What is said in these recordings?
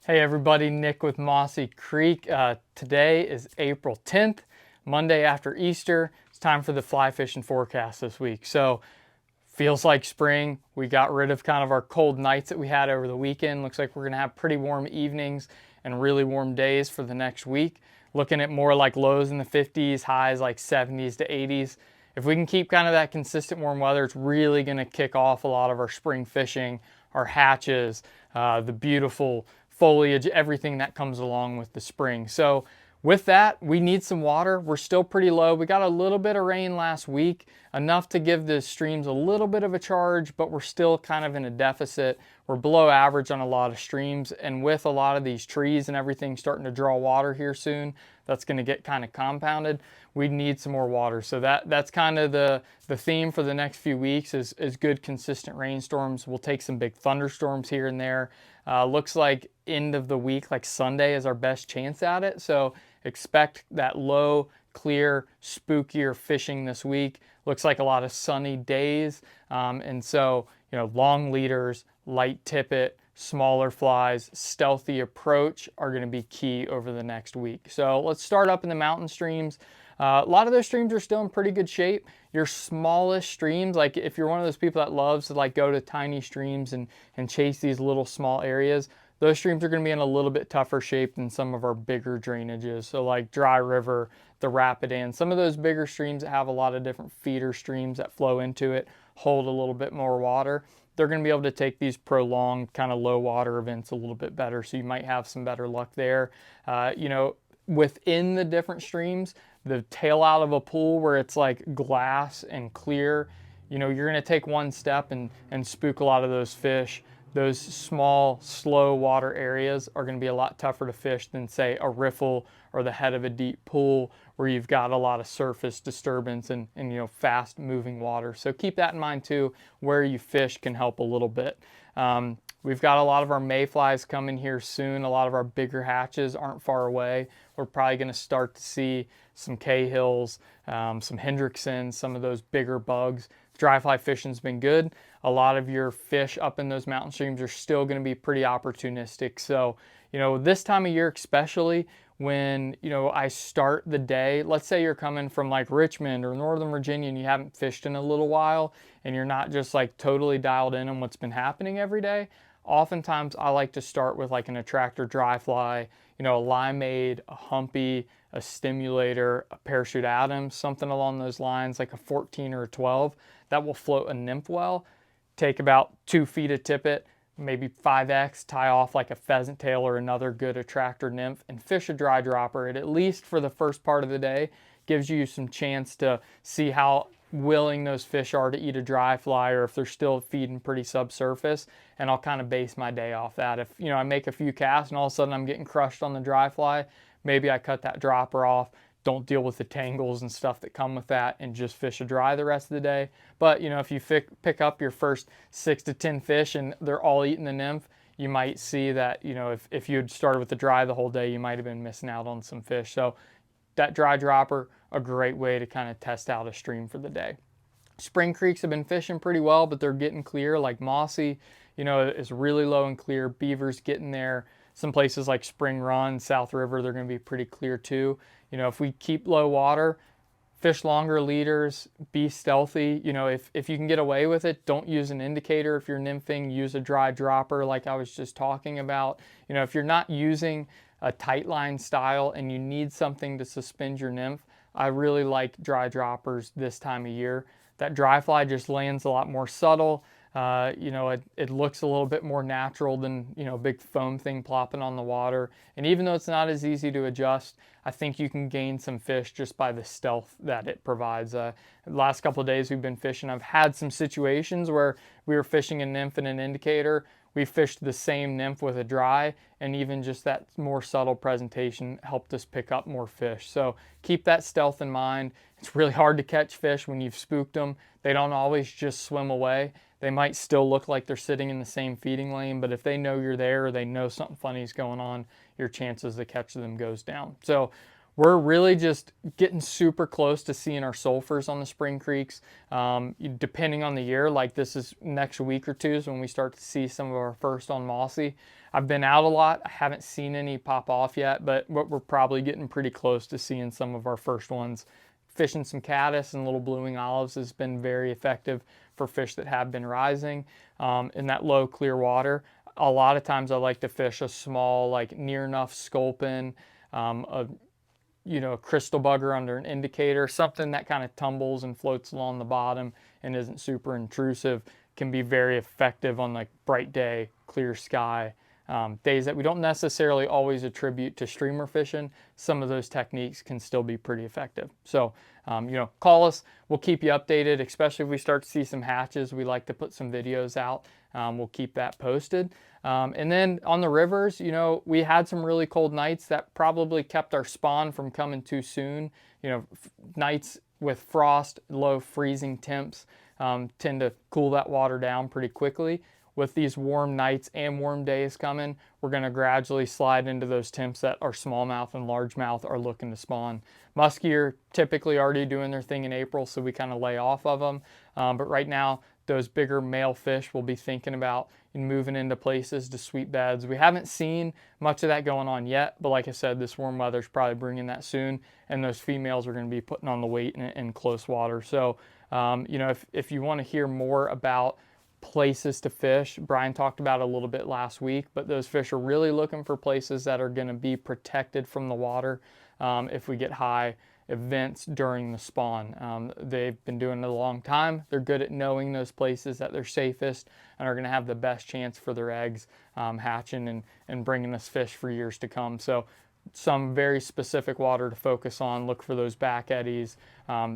Hey everybody, Nick with Mossy Creek. Today is April 10th, Monday after Easter. It's time for the fly fishing forecast this week. So feels like spring. We got rid of kind of our cold nights that we had over the weekend. Looks like we're gonna have pretty warm evenings and really warm days for the next week. Looking at more like lows in the 50s, highs like 70s to 80s. If we can keep kind of that consistent warm weather, it's really gonna kick off a lot of our spring fishing, our hatches, the beautiful foliage, everything that comes along with the spring. So with that, we need some water. We're still pretty low. We got a little bit of rain last week, enough to give the streams a little bit of a charge, but we're still kind of in a deficit. We're below average on a lot of streams, and with a lot of these trees and everything starting to draw water here soon, that's going to get kind of compounded. We need some more water. So that's kind of the theme for the next few weeks is good consistent rainstorms. We'll take some big thunderstorms here and there. Looks like end of the week, like Sunday, is our best chance at it. So expect that low, clear, spookier fishing this week. Looks like a lot of sunny days. And so, long leaders, light tippet, smaller flies, stealthy approach are going to be key over the next week. So let's start up in the mountain streams. A lot of those streams are still in pretty good shape. Your smallest streams, like if you're one of those people that loves to like go to tiny streams and chase these little small areas, those streams are going to be in a little bit tougher shape than some of our bigger drainages. So like Dry River, the Rapidan, some of those bigger streams that have a lot of different feeder streams that flow into it, hold a little bit more water. They're going to be able to take these prolonged kind of low water events a little bit better. So you might have some better luck there. Within the different streams, the tail out of a pool where it's like glass and clear, you're going to take one step and spook a lot of those fish. Those small, slow water areas are going to be a lot tougher to fish than, say, a riffle or the head of a deep pool where you've got a lot of surface disturbance and fast moving water. So keep that in mind too. Where you fish can help a little bit. We've got a lot of our mayflies coming here soon. A lot of our bigger hatches aren't far away. We're probably going to start to see some Cahills, some Hendricksons, some of those bigger bugs. Dry fly fishing's been good. A lot of your fish up in those mountain streams are still going to be pretty opportunistic. So, this time of year especially, when I start the day, let's say you're coming from like Richmond or Northern Virginia and you haven't fished in a little while and you're not just like totally dialed in on what's been happening every day. Oftentimes I like to start with like an attractor dry fly, a limeade, a humpy, a stimulator, a parachute Adams, something along those lines, like a 14 or a 12 that will float a nymph well. Take about 2 feet of tippet, maybe 5X, tie off like a pheasant tail or another good attractor nymph, and fish a dry dropper. It, at least for the first part of the day, gives you some chance to see how willing those fish are to eat a dry fly or if they're still feeding pretty subsurface. And I'll kind of base my day off that. If I make a few casts and all of a sudden I'm getting crushed on the dry fly, maybe I cut that dropper off, don't deal with the tangles and stuff that come with that, and just fish a dry the rest of the day. But if you pick up your first 6 to 10 fish and they're all eating the nymph, you might see that if you had started with the dry the whole day, you might have been missing out on some fish. So that dry dropper, a great way to kind of test out a stream for the day. Spring creeks have been fishing pretty well, but they're getting clear. Like Mossy, is really low and clear. Beaver's getting there. Some places like Spring Run, South River, they're going to be pretty clear too. If we keep low water, fish longer leaders, be stealthy. If you can get away with it, don't use an indicator. If you're nymphing, use a dry dropper like I was just talking about. If you're not using a tight line style and you need something to suspend your nymph, I really like dry droppers this time of year. That dry fly just lands a lot more subtle. It looks a little bit more natural than, a big foam thing plopping on the water. And even though it's not as easy to adjust, I think you can gain some fish just by the stealth that it provides. The last couple of days we've been fishing, I've had some situations where we were fishing a nymph and an indicator. We fished the same nymph with a dry, and even just that more subtle presentation helped us pick up more fish. So keep that stealth in mind. It's really hard to catch fish when you've spooked them. They don't always just swim away. They might still look like they're sitting in the same feeding lane, but if they know you're there or they know something funny is going on, your chances to catch them goes down. So we're really just getting super close to seeing our sulfurs on the spring creeks. Depending on the year, like this is next week or two is when we start to see some of our first on Mossy. I've been out a lot. I haven't seen any pop off yet, but we're probably getting pretty close to seeing some of our first ones. Fishing some caddis and little blueing olives has been very effective for fish that have been rising in that low clear water. A lot of times I like to fish a small, like near enough sculpin, a a crystal bugger under an indicator, something that kind of tumbles and floats along the bottom and isn't super intrusive, can be very effective on like bright day, clear sky, days that we don't necessarily always attribute to streamer fishing. Some of those techniques can still be pretty effective. So, call us. We'll keep you updated, especially if we start to see some hatches. We like to put some videos out. We'll keep that posted. And then on the rivers, we had some really cold nights that probably kept our spawn from coming too soon. Nights with frost, low freezing temps tend to cool that water down pretty quickly. With these warm nights and warm days coming, we're going to gradually slide into those temps that our smallmouth and largemouth are looking to spawn. Musky are typically already doing their thing in April, so we kind of lay off of them. But right now, those bigger male fish we'll be thinking about moving into places to sweet beds. We haven't seen much of that going on yet, but like I said, this warm weather's probably bringing that soon, and those females are going to be putting on the weight in close water. So, if you want to hear more about places to fish, Brian talked about it a little bit last week, but those fish are really looking for places that are going to be protected from the water if we get high events during the spawn. They've been doing it a long time. They're good at knowing those places that they're safest and are going to have the best chance for their eggs hatching and bringing us fish for years to come. So some very specific water to focus on. Look for those back eddies,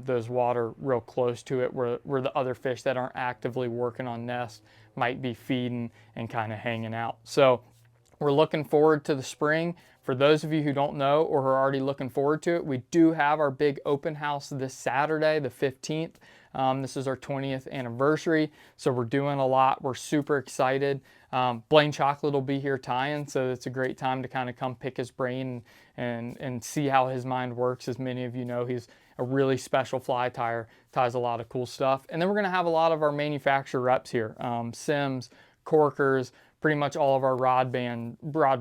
those water real close to it where the other fish that aren't actively working on nests might be feeding and kind of hanging out. So we're looking forward to the spring. For those of you who don't know or who are already looking forward to it, we do have our big open house this Saturday, the 15th. This is our 20th anniversary, so we're doing a lot. We're super excited. Blane Chocklett will be here tying, so it's a great time to kind of come pick his brain and see how his mind works. As many of you know, he's a really special fly tyer, ties a lot of cool stuff. And then we're going to have a lot of our manufacturer reps here, Sims, Corkers, pretty much all of our rod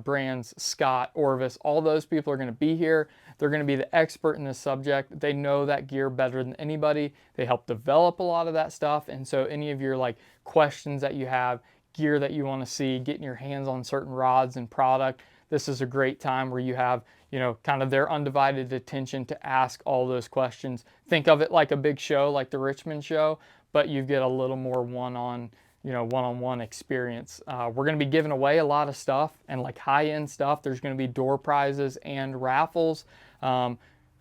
brands, Scott, Orvis, all those people are going to be here. They're going to be the expert in this subject. They know that gear better than anybody. They help develop a lot of that stuff. And so any of your like questions that you have, gear that you want to see, getting your hands on certain rods and product, this is a great time where you have, kind of their undivided attention to ask all those questions. Think of it like a big show, like the Richmond show, but you get a little more one-on-one experience. We're going to be giving away a lot of stuff and like high-end stuff. There's going to be door prizes and raffles,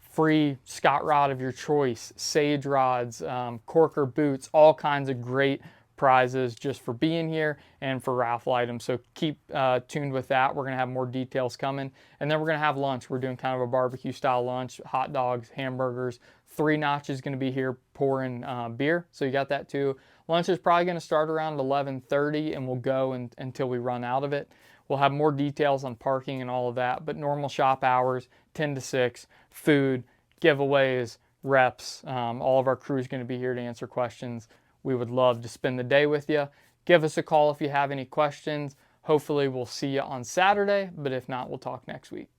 free Scott rod of your choice, sage rods, corker boots, all kinds of great prizes just for being here and for raffle items. So keep tuned with that. We're going to have more details coming. And then we're going to have lunch. We're doing kind of a barbecue style lunch, hot dogs, hamburgers. 3 Notch is going to be here pouring beer. So you got that too. Lunch is probably going to start around 11:30 and we'll go until we run out of it. We'll have more details on parking and all of that, but normal shop hours, 10 to 6, food, giveaways, reps. All of our crew is going to be here to answer questions. We would love to spend the day with you. Give us a call if you have any questions. Hopefully we'll see you on Saturday, but if not, we'll talk next week.